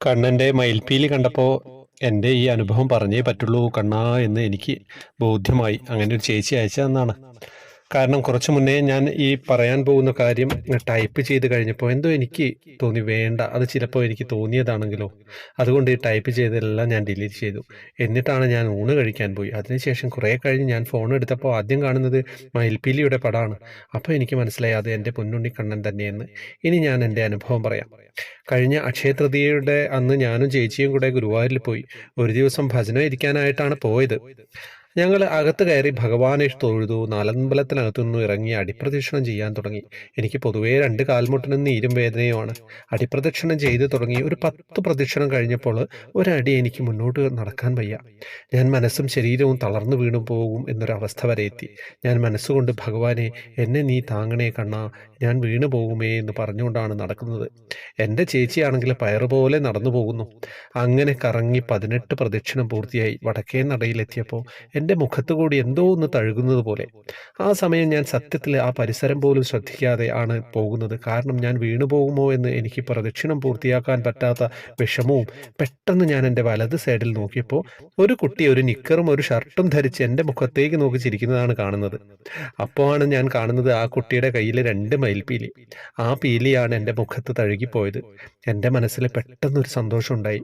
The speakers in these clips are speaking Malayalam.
കണ്ണൻ്റെ മയിൽപ്പീലി കണ്ടപ്പോൾ എൻ്റെ ഈ അനുഭവം പറഞ്ഞേ പറ്റുള്ളൂ കണ്ണാ എന്ന് എനിക്ക് ബോധ്യമായി. അങ്ങനെ ഒരു ചേച്ചി അയച്ചു തന്നാണ്. കാരണം കുറച്ച് മുന്നേ ഞാൻ ഈ പറയാൻ പോകുന്ന കാര്യം ടൈപ്പ് ചെയ്ത് കഴിഞ്ഞപ്പോൾ എന്തോ എനിക്ക് തോന്നി വേണ്ട, അത് ചിലപ്പോൾ എനിക്ക് തോന്നിയതാണെങ്കിലോ. അതുകൊണ്ട് ഈ ടൈപ്പ് ചെയ്തതെല്ലാം ഞാൻ ഡിലീറ്റ് ചെയ്തു. എന്നിട്ടാണ് ഞാൻ ഊണ് കഴിക്കാൻ പോയി. അതിനുശേഷം കുറേ കഴിഞ്ഞ് ഞാൻ ഫോൺ എടുത്തപ്പോൾ ആദ്യം കാണുന്നത് മയിൽപ്പീലിയുടെ പടമാണ്. അപ്പോൾ എനിക്ക് മനസ്സിലായി അത് എൻ്റെ പൊന്നുണ്ണി കണ്ണൻ തന്നെയെന്ന്. ഇനി ഞാൻ എൻ്റെ അനുഭവം പറയാം. കഴിഞ്ഞ അക്ഷയ തൃതീയയുടെ അന്ന് ഞാനും ചേച്ചിയും കൂടെ ഗുരുവായൂരിൽ പോയി. ഒരു ദിവസം ഭജന ഇരിക്കാനായിട്ടാണ് പോയത്. ഞങ്ങൾ അകത്ത് കയറി ഭഗവാനെ തൊഴുതു. നാലമ്പലത്തിനകത്തുനിന്ന് ഇറങ്ങി അടിപ്രദക്ഷിണം ചെയ്യാൻ തുടങ്ങി. എനിക്ക് പൊതുവേ രണ്ട് കാൽമുട്ടിനും നീരും വേദനയുമാണ്. അടിപ്രദക്ഷിണം ചെയ്തു തുടങ്ങി. ഒരു 10 പ്രദക്ഷിണം കഴിഞ്ഞപ്പോൾ ഒരടി എനിക്ക് മുന്നോട്ട് നടക്കാൻ വയ്യ. ഞാൻ മനസ്സും ശരീരവും തളർന്നു വീണു പോകും എന്നൊരവസ്ഥ വരെ എത്തി. ഞാൻ മനസ്സുകൊണ്ട് ഭഗവാനെ, എന്നെ നീ താങ്ങണേ കണ്ണാ, ഞാൻ വീണു പോകുമേ എന്ന് പറഞ്ഞുകൊണ്ടാണ് നടക്കുന്നത്. എൻ്റെ ചേച്ചിയാണെങ്കിൽ പയറുപോലെ നടന്നു പോകുന്നു. അങ്ങനെ കറങ്ങി 18 പ്രദക്ഷിണം പൂർത്തിയായി വടക്കേ നടയിലെത്തിയപ്പോൾ എൻ്റെ മുഖത്തു കൂടി എന്തോ ഒന്ന് തഴുകുന്നത് പോലെ. ആ സമയം ഞാൻ സത്യത്തിൽ ആ പരിസരം പോലും ശ്രദ്ധിക്കാതെ ആണ് പോകുന്നത്. കാരണം ഞാൻ വീണു പോകുമോ എന്ന് എനിക്ക് പ്രദക്ഷിണം പൂർത്തിയാക്കാൻ പറ്റാത്ത വിഷമവും. പെട്ടെന്ന് ഞാൻ എൻ്റെ വലത് സൈഡിൽ നോക്കിയപ്പോൾ ഒരു കുട്ടി ഒരു നിക്കറും ഒരു ഷർട്ടും ധരിച്ച് എൻ്റെ മുഖത്തേക്ക് നോക്കി ചിരിക്കുന്നതാണ് കാണുന്നത്. അപ്പോഴാണ് ഞാൻ കാണുന്നത് ആ കുട്ടിയുടെ കയ്യിൽ 2 മയിൽപ്പീലി. ആ പീലിയാണ് എൻ്റെ മുഖത്ത് തഴുകിപ്പോയത്. എൻ്റെ മനസ്സിൽ പെട്ടെന്നൊരു സന്തോഷമുണ്ടായി.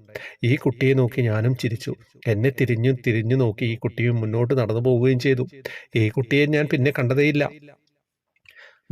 ഈ കുട്ടിയെ നോക്കി ഞാനും ചിരിച്ചു. എന്നെ തിരിഞ്ഞു തിരിഞ്ഞു നോക്കി ഈ കുട്ടിയും മുന്നോട്ട് നടന്നു പോവുകയും ചെയ്തു. ഈ കുട്ടിയെ ഞാൻ പിന്നെ കണ്ടതേയില്ല.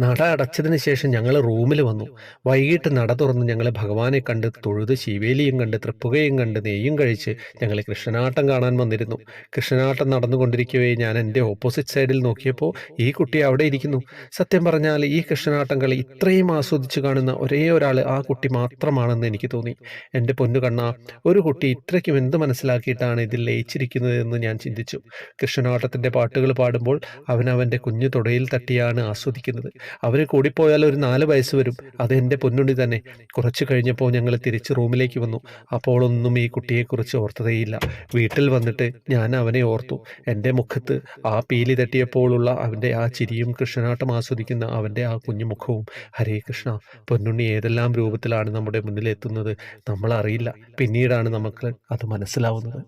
നട അടച്ചതിന് ശേഷം ഞങ്ങൾ റൂമിൽ വന്നു. വൈകിട്ട് നട തുറന്ന് ഞങ്ങൾ ഭഗവാനെ കണ്ട് തൊഴുത് ശിവേലിയും കണ്ട് തൃപ്പുകയും കണ്ട് നെയ്യും കഴിച്ച് ഞങ്ങൾ കൃഷ്ണനാട്ടം കാണാൻ വന്നിരുന്നു. കൃഷ്ണനാട്ടം നടന്നുകൊണ്ടിരിക്കവേ ഞാൻ എൻ്റെ ഓപ്പോസിറ്റ് സൈഡിൽ നോക്കിയപ്പോൾ ഈ കുട്ടി അവിടെ ഇരിക്കുന്നു. സത്യം പറഞ്ഞാൽ ഈ കൃഷ്ണനാട്ടം കളി ഇത്രയും ആസ്വദിച്ചു കാണുന്ന ഒരേ ഒരാൾ ആ കുട്ടി മാത്രമാണെന്ന് എനിക്ക് തോന്നി. എൻ്റെ പൊന്നു കണ്ണാ, ഒരു കുട്ടി ഇത്രയ്ക്കും എന്ത് മനസ്സിലാക്കിയിട്ടാണ് ഇതിൽ ലയിച്ചിരിക്കുന്നതെന്ന് ഞാൻ ചിന്തിച്ചു. കൃഷ്ണനാട്ടത്തിൻ്റെ പാട്ടുകൾ പാടുമ്പോൾ അവൻ അവൻ്റെ കുഞ്ഞു തുടയിൽ തട്ടിയാണ് ആസ്വദിക്കുന്നത്. അവന് കൂടിപ്പോയാൽ ഒരു 4 വയസ്സ് വരും. അത് എൻ്റെ പൊന്നുണ്ണി തന്നെ. കുറച്ചു കഴിഞ്ഞപ്പോൾ ഞങ്ങൾ തിരിച്ച് റൂമിലേക്ക് വന്നു. അപ്പോൾ ഒന്നും ഈ കുട്ടിയെക്കുറിച്ച് ഓർത്തതേയില്ല. വീട്ടിൽ വന്നിട്ട് ഞാൻ അവനെ ഓർത്തു. എൻ്റെ മുഖത്ത് ആ പീലി തട്ടിയപ്പോഴുള്ള അവൻ്റെ ആ ചിരിയും കൃഷ്ണനാട്ടം ആസ്വദിക്കുന്ന അവൻ്റെ ആ കുഞ്ഞു മുഖവും. ഹരേ കൃഷ്ണ, പൊന്നുണ്ണി ഏതെല്ലാം രൂപത്തിലാണ് നമ്മുടെ മുന്നിലെത്തുന്നത് നമ്മളറിയില്ല. പിന്നീടാണ് നമുക്ക് അത് മനസ്സിലാവുന്നത്.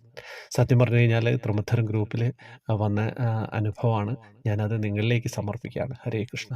സത്യം പറഞ്ഞു കഴിഞ്ഞാൽ ത്രിമധുരം ഗ്രൂപ്പിൽ വന്ന അനുഭവമാണ്. ഞാനത് നിങ്ങളിലേക്ക് സമർപ്പിക്കുകയാണ്. ഹരേ കൃഷ്ണ.